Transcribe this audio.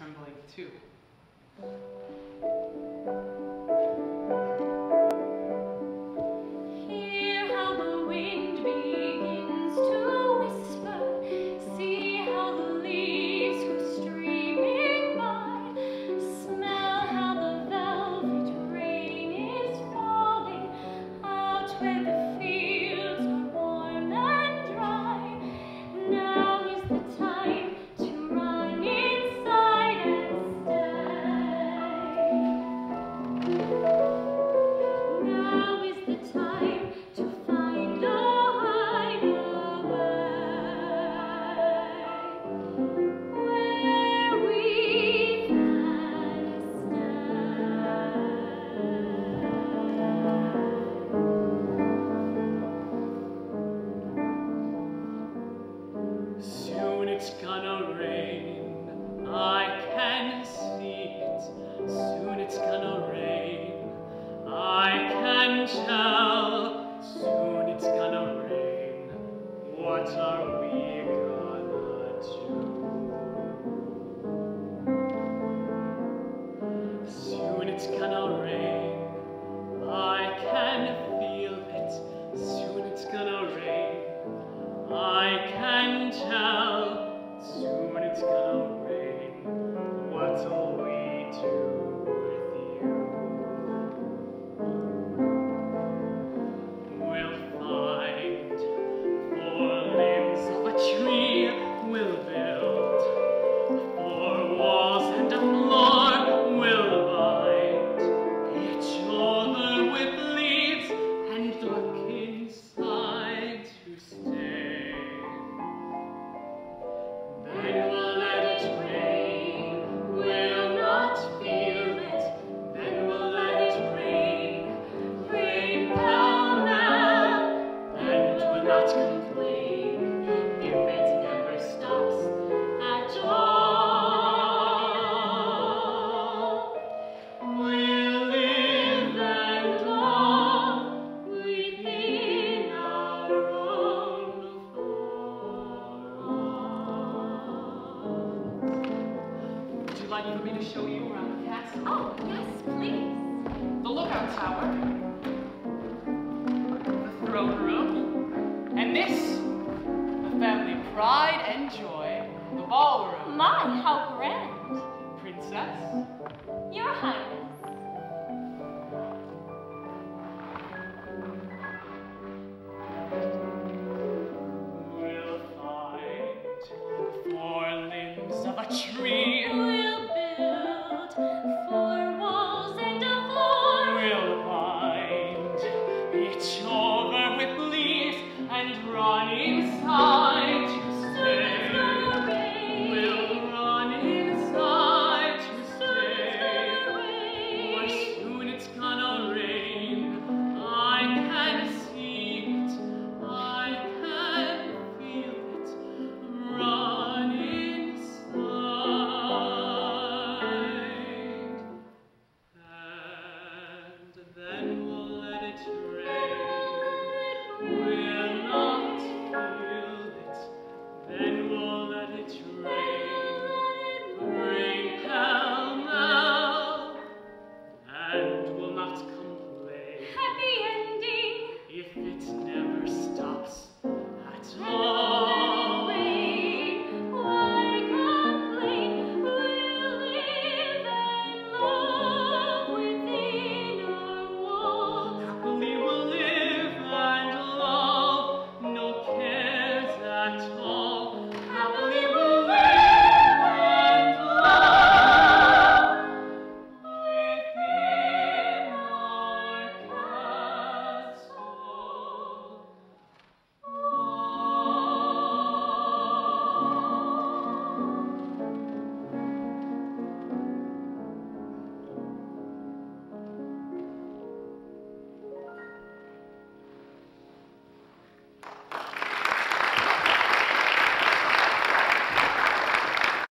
trembling too. Hear how the wind begins to whisper. See how the leaves go streaming by. Smell how the velvet rain is falling out where the fields are warm and dry. Now is the time to run inside and stay. Now is the time to find a hideaway where we can stay. Soon it's gonna rain, I can see it. Soon it's gonna rain, I can tell. Soon it's gonna rain, what are we gonna do? Soon it's gonna rain, I can feel it. Soon it's gonna rain, I can tell. Soon it's gonna rain, what'll we do with you? We'll find 4 limbs of a tree, we'll build 4 walls and a floor, we'll bind each other with leaves and look inside to stay. Then we'll let it rain, we'll not feel it. Then we'll let it rain, rain pell-mell, and we'll not complain if it never stops at all. We'll live and love within our own walls. Would you like for me to show you around the castle? Oh, yes, please. The lookout tower, the throne room, and this, the family pride and joy, the ballroom. My, how grand.